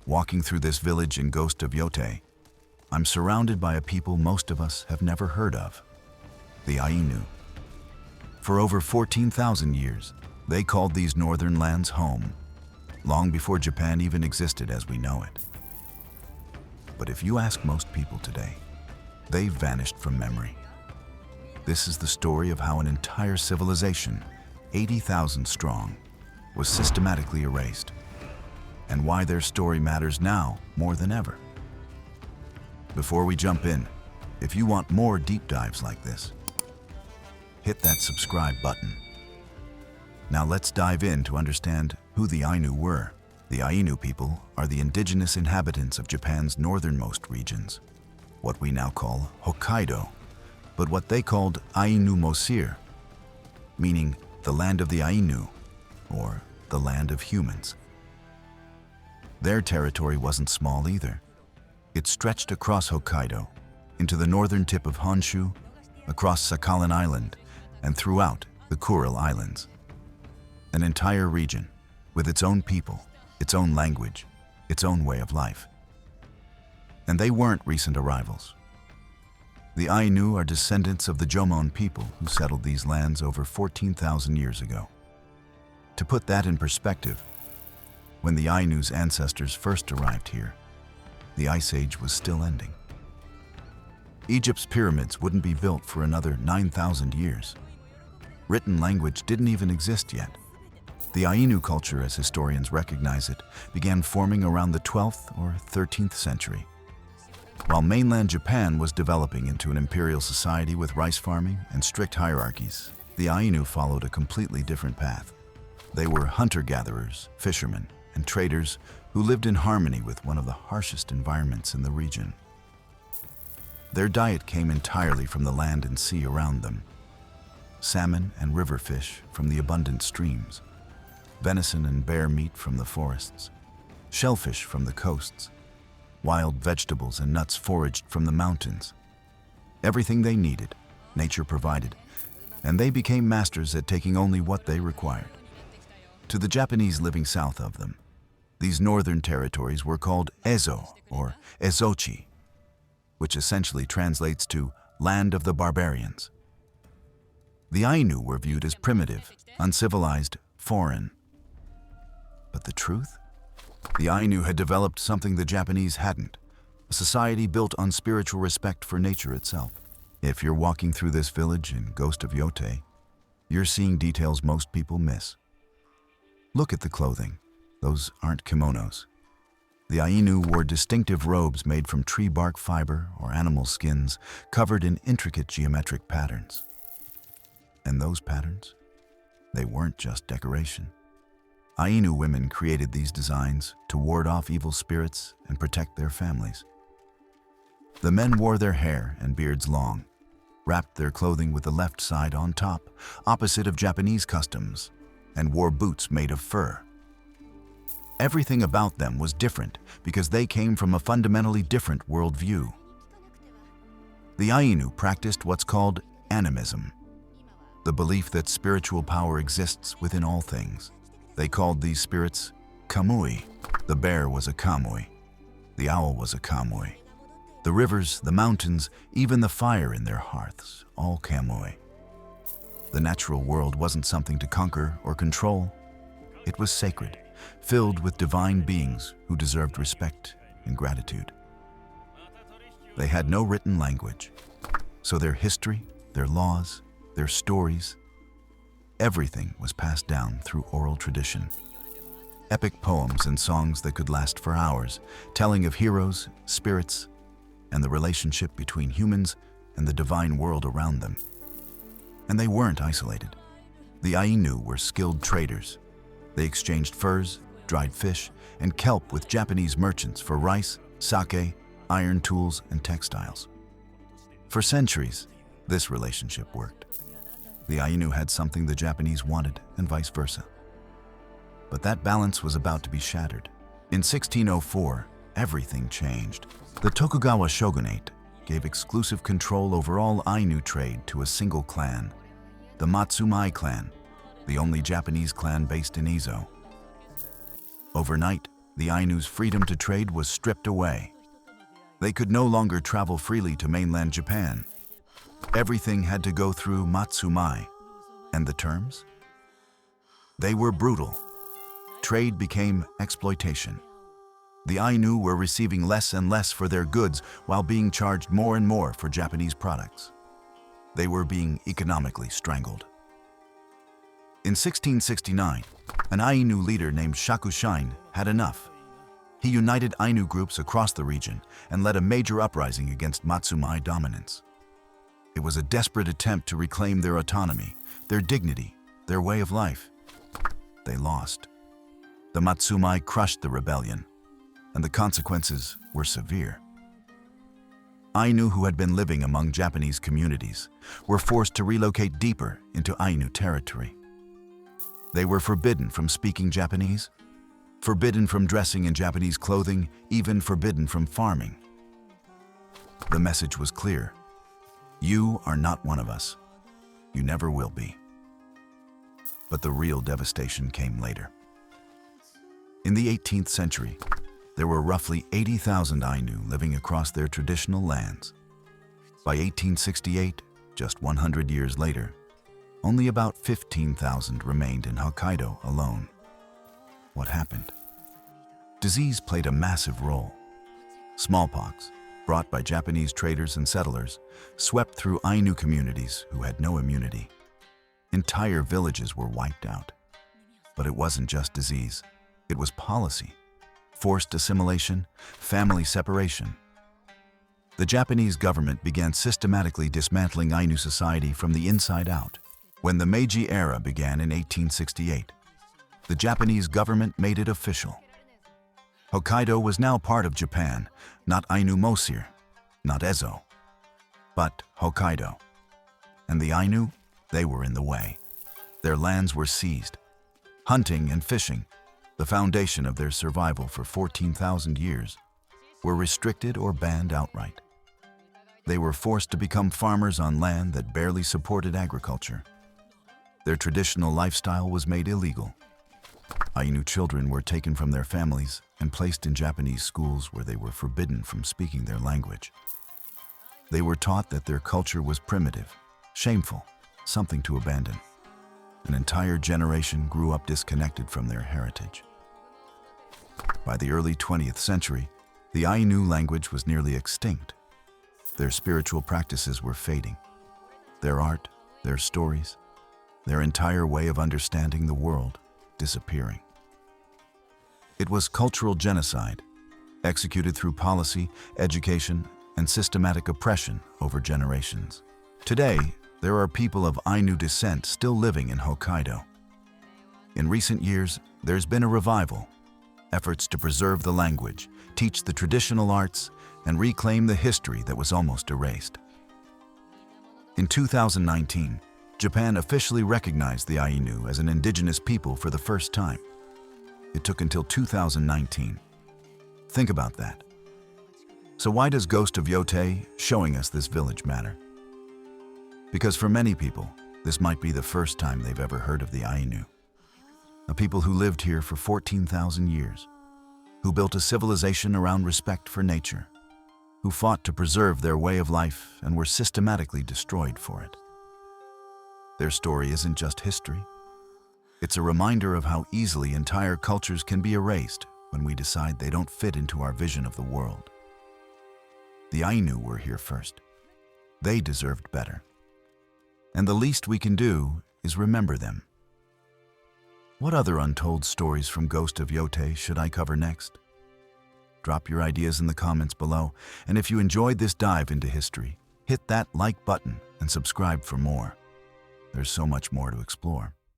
Walking through this village in Ghost of Yotei, I'm surrounded by a people most of us have never heard of, the Ainu. For over 14,000 years, they called these northern lands home, long before Japan even existed as we know it. But if you ask most people today, they've vanished from memory. This is the story of how an entire civilization, 80,000 strong, was systematically erased, and why their story matters now more than ever. Before we jump in, if you want more deep dives like this, hit that subscribe button. Now let's dive in to understand who the Ainu were. The Ainu people are the indigenous inhabitants of Japan's northernmost regions, what we now call Hokkaido, but what they called Ainu Mosir, meaning the land of the Ainu, or the land of humans. Their territory wasn't small either. It stretched across Hokkaido, into the northern tip of Honshu, across Sakhalin Island, and throughout the Kuril Islands. An entire region with its own people, its own language, its own way of life. And they weren't recent arrivals. The Ainu are descendants of the Jomon people who settled these lands over 14,000 years ago. To put that in perspective, when the Ainu's ancestors first arrived here, the Ice Age was still ending. Egypt's pyramids wouldn't be built for another 9,000 years. Written language didn't even exist yet. The Ainu culture, as historians recognize it, began forming around the 12th or 13th century. While mainland Japan was developing into an imperial society with rice farming and strict hierarchies, the Ainu followed a completely different path. They were hunter-gatherers, fishermen, and traders who lived in harmony with one of the harshest environments in the region. Their diet came entirely from the land and sea around them. Salmon and river fish from the abundant streams, venison and bear meat from the forests, shellfish from the coasts, wild vegetables and nuts foraged from the mountains. Everything they needed, nature provided, and they became masters at taking only what they required. To the Japanese living south of them, these northern territories were called Ezo or Ezochi, which essentially translates to land of the barbarians. The Ainu were viewed as primitive, uncivilized, foreign. But the truth? The Ainu had developed something the Japanese hadn't, a society built on spiritual respect for nature itself. If you're walking through this village in Ghost of Yotei, you're seeing details most people miss. Look at the clothing. Those aren't kimonos. The Ainu wore distinctive robes made from tree bark fiber or animal skins, covered in intricate geometric patterns. And those patterns? They weren't just decoration. Ainu women created these designs to ward off evil spirits and protect their families. The men wore their hair and beards long, wrapped their clothing with the left side on top, opposite of Japanese customs, and wore boots made of fur. Everything about them was different because they came from a fundamentally different worldview. The Ainu practiced what's called animism, the belief that spiritual power exists within all things. They called these spirits kamuy. The bear was a kamuy. The owl was a kamuy. The rivers, the mountains, even the fire in their hearths, all kamuy. The natural world wasn't something to conquer or control. It was sacred, filled with divine beings who deserved respect and gratitude. They had no written language, so their history, their laws, their stories, everything was passed down through oral tradition. Epic poems and songs that could last for hours, telling of heroes, spirits, and the relationship between humans and the divine world around them. And they weren't isolated. The Ainu were skilled traders. They exchanged furs, dried fish, and kelp with Japanese merchants for rice, sake, iron tools, and textiles. For centuries, this relationship worked. The Ainu had something the Japanese wanted, and vice versa. But that balance was about to be shattered. In 1604, everything changed. The Tokugawa shogunate gave exclusive control over all Ainu trade to a single clan, the Matsumai clan, the only Japanese clan based in Ezo. Overnight, the Ainu's freedom to trade was stripped away. They could no longer travel freely to mainland Japan. Everything had to go through Matsumai. And the terms? They were brutal. Trade became exploitation. The Ainu were receiving less and less for their goods while being charged more and more for Japanese products. They were being economically strangled. In 1669, an Ainu leader named Shakushain had enough. He united Ainu groups across the region and led a major uprising against Matsumai dominance. It was a desperate attempt to reclaim their autonomy, their dignity, their way of life. They lost. The Matsumai crushed the rebellion, and the consequences were severe. Ainu who had been living among Japanese communities were forced to relocate deeper into Ainu territory. They were forbidden from speaking Japanese, forbidden from dressing in Japanese clothing, even forbidden from farming. The message was clear. You are not one of us. You never will be. But the real devastation came later. In the 18th century, there were roughly 80,000 Ainu living across their traditional lands. By 1868, just 100 years later, only about 15,000 remained in Hokkaido alone. What happened? Disease played a massive role. Smallpox, brought by Japanese traders and settlers, swept through Ainu communities who had no immunity. Entire villages were wiped out. But it wasn't just disease. It was policy, forced assimilation, family separation. The Japanese government began systematically dismantling Ainu society from the inside out. When the Meiji era began in 1868, the Japanese government made it official. Hokkaido was now part of Japan, not Ainu Mosir, not Ezo, but Hokkaido. And the Ainu, they were in the way. Their lands were seized. Hunting and fishing, the foundation of their survival for 14,000 years, were restricted or banned outright. They were forced to become farmers on land that barely supported agriculture. Their traditional lifestyle was made illegal. Ainu children were taken from their families and placed in Japanese schools where they were forbidden from speaking their language. They were taught that their culture was primitive, shameful, something to abandon. An entire generation grew up disconnected from their heritage. By the early 20th century, the Ainu language was nearly extinct. Their spiritual practices were fading. Their art, their stories, their entire way of understanding the world disappearing. It was cultural genocide, executed through policy, education, and systematic oppression over generations. Today, there are people of Ainu descent still living in Hokkaido. In recent years, there's been a revival, efforts to preserve the language, teach the traditional arts, and reclaim the history that was almost erased. In 2019, Japan officially recognized the Ainu as an indigenous people for the first time. It took until 2019. Think about that. So why does Ghost of Yotei showing us this village matter? Because for many people, this might be the first time they've ever heard of the Ainu, a people who lived here for 14,000 years, who built a civilization around respect for nature, who fought to preserve their way of life and were systematically destroyed for it. Their story isn't just history. It's a reminder of how easily entire cultures can be erased when we decide they don't fit into our vision of the world. The Ainu were here first. They deserved better. And the least we can do is remember them. What other untold stories from Ghost of Yotei should I cover next? Drop your ideas in the comments below, and if you enjoyed this dive into history, hit that like button and subscribe for more. There's so much more to explore.